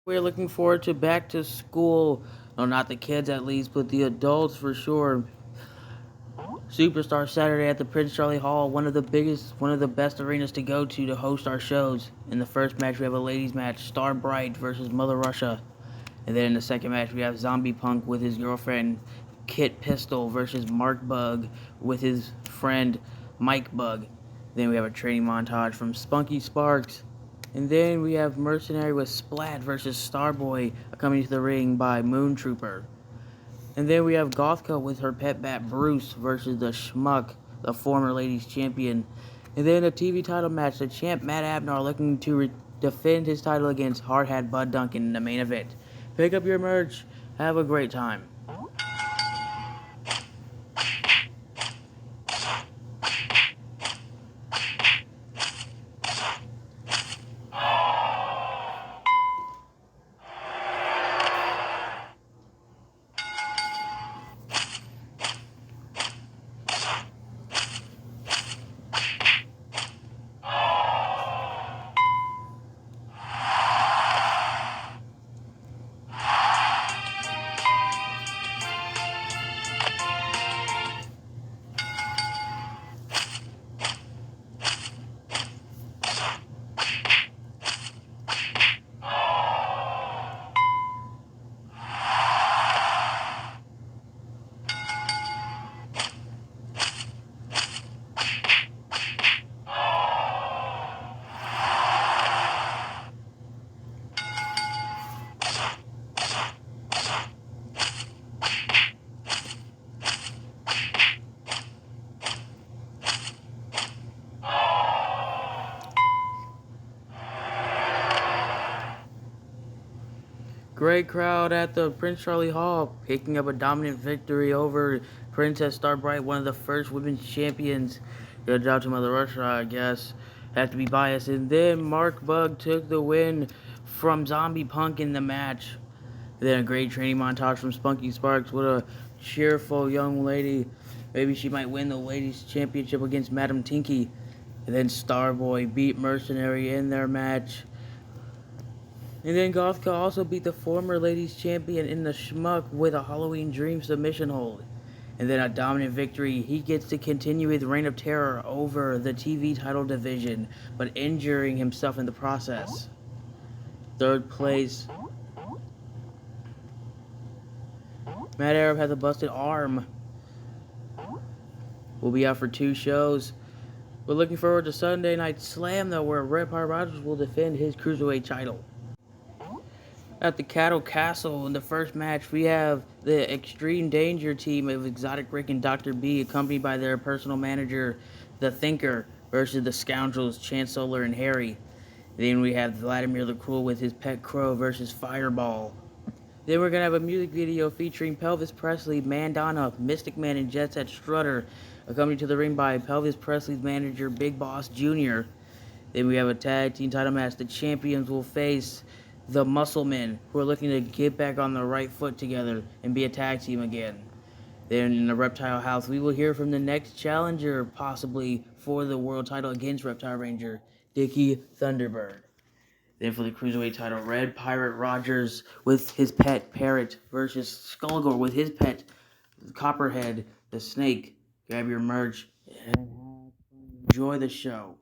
We're looking forward to back to school. No, not the kids at least, but the adults for sure. Superstar Saturday at the Prince Charlie Hall, one of the best arenas to go to host our shows. In the first match, we have a ladies' match, Star Bright versus Mother Russia. And then in the second match, we have Zombie Punk with his girlfriend, Kit Pistol, versus Mark Bug with his friend, Mike Bug. Then we have a training montage from Spunky Sparks. And then we have Mercenary with Splat versus Starboy, accompanied to the ring by Moon Trooper. And then we have Gothka with her pet bat Bruce versus the Schmuck, the former ladies champion. And then a TV title match, the champ Matt Abner looking to defend his title against Hardhat Bud Duncan in the main event. Pick up your merch. Have a great time. Great crowd at the Prince Charlie Hall, picking up a dominant victory over Princess Starbright, one of the first women's champions. Good job to Mother Russia, I guess. Have to be biased. And then Mark Bug took the win from Zombie Punk in the match. Then a great training montage from Spunky Sparks. What a cheerful young lady. Maybe she might win the ladies' championship against Madam Tinky. And then Starboy beat Mercenary in their match. And then Gothka also beat the former ladies champion in the Schmuck with a Halloween Dream submission hold. And then a dominant victory. He gets to continue his reign of terror over the TV title division, but injuring himself in the process. Third place, Matt Arab has a busted arm. Will be out for 2 shows. We're looking forward to Sunday Night Slam, though, where Red Power Rogers will defend his Cruiserweight title. At the Cattle Castle, in the first match, we have the Extreme Danger team of Exotic Rick and Dr. B, accompanied by their personal manager, The Thinker, versus the Scoundrels, Chance Solar and Harry. Then we have Vladimir the Cruel with his pet crow versus Fireball. Then we're going to have a music video featuring Pelvis Presley, Mandana, Mystic Man, and Jet Set Strutter, accompanied to the ring by Pelvis Presley's manager, Big Boss Jr. Then we have a tag team title match. The champions will face the Musclemen, who are looking to get back on the right foot together and be a tag team again. Then in the Reptile House, we will hear from the next challenger, possibly for the world title against Reptile Ranger, Dickie Thunderbird. Then for the Cruiserweight title, Red Pirate Rogers with his pet Parrot versus Skullgore with his pet Copperhead the Snake. Grab your merch and enjoy the show.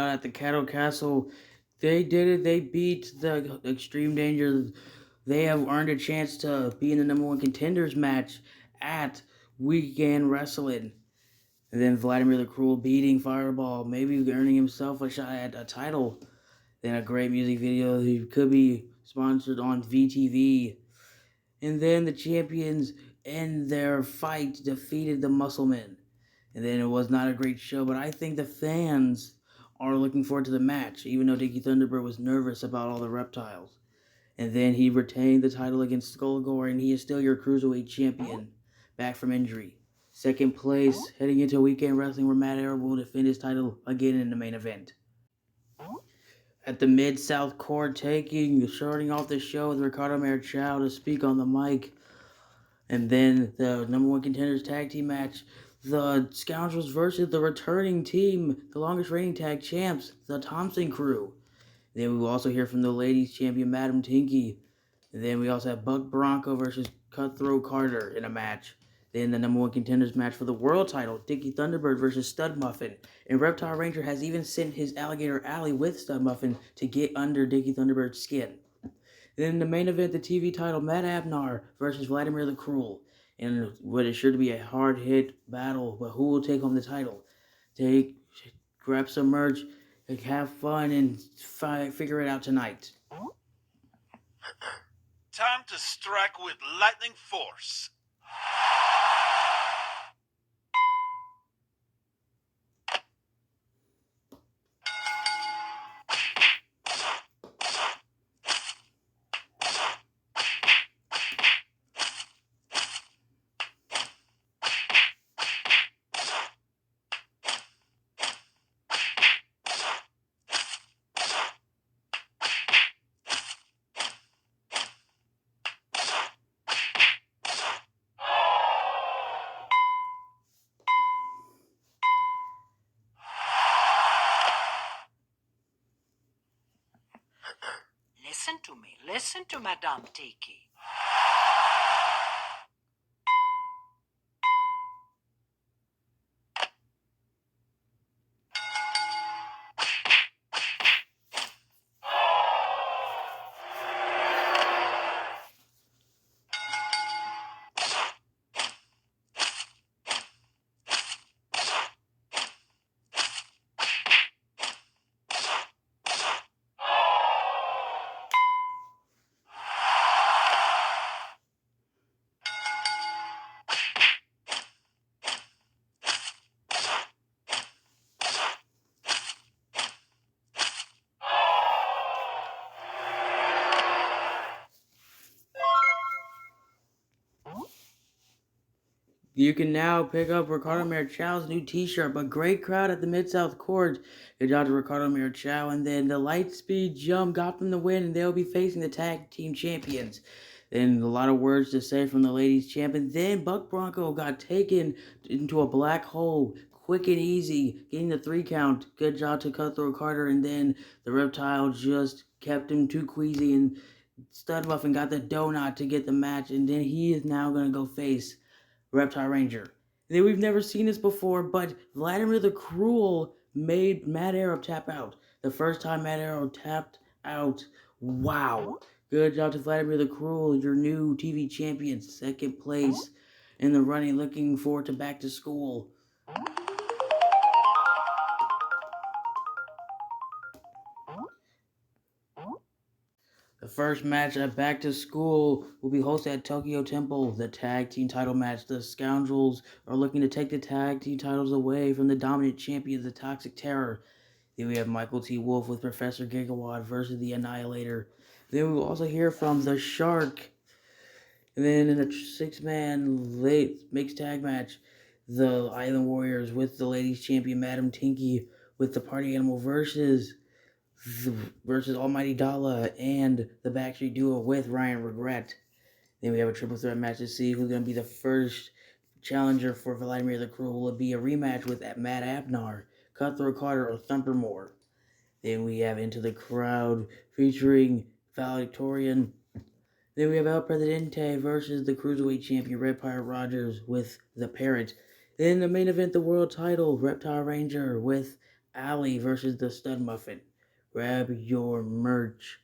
at the Cattle Castle. They did it. They beat the Extreme Danger. They have earned a chance to be in the number one contenders match at Weekend Wrestling. And then Vladimir the Cruel beating Fireball, maybe earning himself a shot at a title. Then a great music video. He could be sponsored on VTV. And then the champions in their fight defeated the Musclemen. And then it was not a great show, but I think the fans are looking forward to the match, even though Dickie Thunderbird was nervous about all the reptiles. And then he retained the title against Skullgore, and he is still your Cruiserweight champion, back from injury. Second place, heading into Weekend Wrestling, where Matt Arrow will defend his title again in the main event. At the Mid-South Court, starting off the show with Ricardo Marichal to speak on the mic. And then the number one contenders tag team match, the Scoundrels versus the returning team, the longest reigning tag champs, the Thompson Crew. Then we will also hear from the ladies champion, Madam Tinky. And then we also have Buck Bronco versus Cutthroat Carter in a match. Then the number one contenders match for the world title, Dickie Thunderbird versus Stud Muffin. And Reptile Ranger has even sent his Alligator Alley with Stud Muffin to get under Dickie Thunderbird's skin. Then in the main event, the TV title, Matt Abnar versus Vladimir the Cruel. And what is sure to be a hard-hit battle, but who will take home the title? Grab some merch, have fun, and figure it out tonight. Time to strike with lightning force. Listen to Madame Tiki. You can now pick up Ricardo Marichal's new t-shirt, but great crowd at the Mid-South Court. Good job to Ricardo Marichal, and then the Lightspeed Jump got them the win, and they'll be facing the tag team champions. Then a lot of words to say from the ladies champion. Then Buck Bronco got taken into a black hole, quick and easy, getting the 3 count. Good job to Cutthroat Carter, and then the Reptile just kept him too queasy, and Stud Muffin got the donut to get the match, and then he is now going to go face Reptile Ranger. And we've never seen this before, but Vladimir the Cruel made Matt Arrow tap out. The first time Matt Arrow tapped out. Wow. Good job to Vladimir the Cruel, your new TV champion. Second place in the running, looking forward to back to school. The first match at Back to School will be hosted at Tokyo Temple, the tag team title match. The Scoundrels are looking to take the tag team titles away from the dominant champions, the Toxic Terror. Then we have Michael T. Wolf with Professor Gigawatt versus the Annihilator. Then we will also hear from the Shark. And then in a 6-man mixed tag match, the Island Warriors with the ladies champion Madam Tinky with the Party Animal versus Almighty Dollar and the Backstreet Duo with Ryan Regret. Then we have a triple threat match to see who's going to be the first challenger for Vladimir the Cruel. Will it be a rematch with Matt Abnar, Cutthroat Carter, or Thumpermore? Then we have Into the Crowd featuring Valedictorian. Then we have El Presidente versus the Cruiserweight champion Red Pirate Rogers with the Parrot. Then the main event, the world title, Reptile Ranger with Alley versus the Stud Muffin. Grab your merch.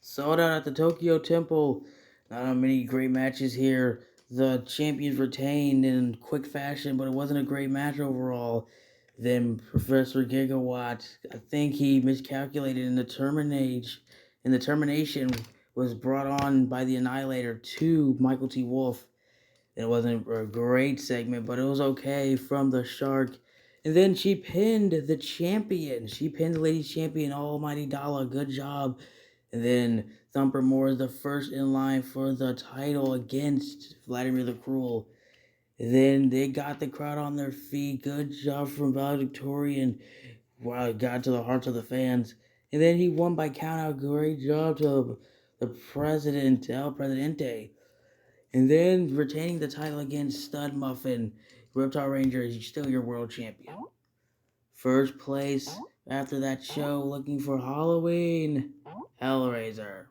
Sold out at the Tokyo Temple. Not many great matches here. The champions retained in quick fashion, but it wasn't a great match overall. Then Professor Gigawatt, I think he miscalculated in the termination was brought on by the Annihilator to Michael T. Wolf. It wasn't a great segment, but it was okay from the Shark. And then she pinned the champion. She pinned the ladies champion, Almighty Dollar. Good job. And then Thumper Moore is the first in line for the title against Vladimir the Cruel. And then they got the crowd on their feet. Good job from Valedictorian. Wow, it got to the hearts of the fans. And then he won by countout. Great job to the president, El Presidente. And then retaining the title against Stud Muffin. Reptile Ranger is still your world champion. First place after that show, looking for Halloween, Hellraiser.